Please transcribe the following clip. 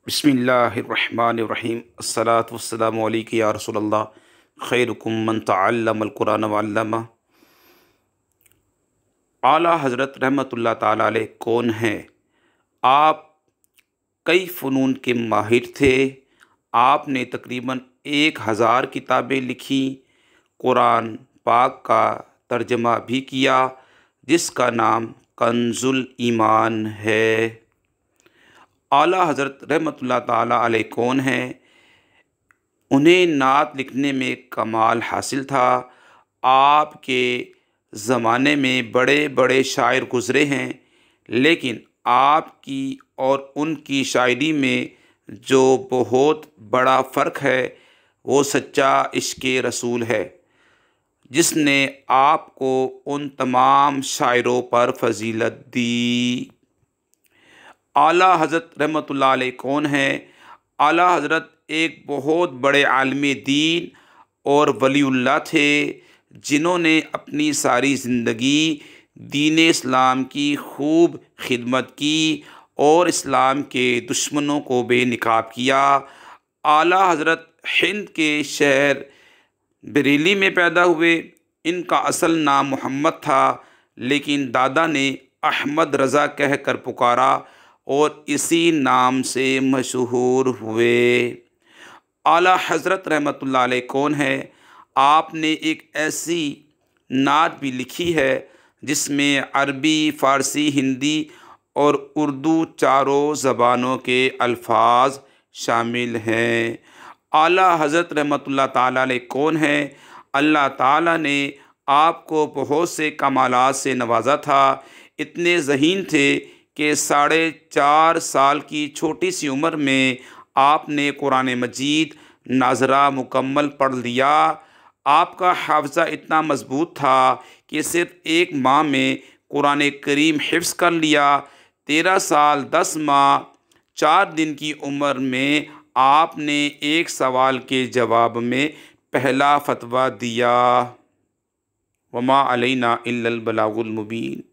बिस्मिल्लाहिर्रहमानिर्रहीम अस्सलातु वस्सलामु अलैका या रसूलल्लाह खैरुकुम मन तअल्लमल कुरान व अल्लमा। आला हज़रत रहमतुल्लाह ताला अलैह कौन हैं? आप कई फ़नून के माहिर थे। आपने तकरीबन 1000 किताबें लिखी, कुरान पाक का तर्जमा भी किया जिसका नाम कंजुल ईमान है। आला हज़रत रहमतुल्लाह ताला अलैह कौन हैं? उन्हें नात लिखने में कमाल हासिल था। आपके ज़माने में बड़े बड़े शायर गुज़रे हैं, लेकिन आपकी और उनकी शायरी में जो बहुत बड़ा फ़र्क है वो सच्चा इश्क़े रसूल है, जिसने आपको उन तमाम शायरों पर फ़जीलत दी। आला हज़रत रहमतुल्लाह अलैह कौन हैं? आला हज़रत एक बहुत बड़े आलिम दीन और वलीउल्लाह थे, जिन्होंने अपनी सारी ज़िंदगी दीन इस्लाम की खूब खिदमत की और इस्लाम के दुश्मनों को बेनकाब किया। आला हज़रत हिंद के शहर बरेली में पैदा हुए। इनका असल नाम मोहम्मद था, लेकिन दादा ने अहमद रज़ा कह कर पुकारा और इसी नाम से मशहूर हुए। आला हज़रत रहमतुल्लाह अलैह कौन है? आपने एक ऐसी नात भी लिखी है जिसमें अरबी, फ़ारसी, हिंदी और उर्दू चारों ज़बानों के अल्फाज शामिल हैं। आला हज़रत रहमतुल्लाह ताला अलैह कौन है? अल्लाह ताला ने आपको बहुत से कमालात से नवाजा था। इतने ज़हीन थे कि 4.5 साल की छोटी सी उम्र में आपने कुरान मजीद नाज़रा मुकम्मल पढ़ लिया। आपका हाफ़ज़ा इतना मज़बूत था कि सिर्फ़ 1 माह में कुरान करीम हिफ्ज़ कर लिया। 13 साल 10 माह 4 दिन की उम्र में आपने एक सवाल के जवाब में पहला फ़तवा दिया। वमा अलैना इल्लल बलागुल मुबीन।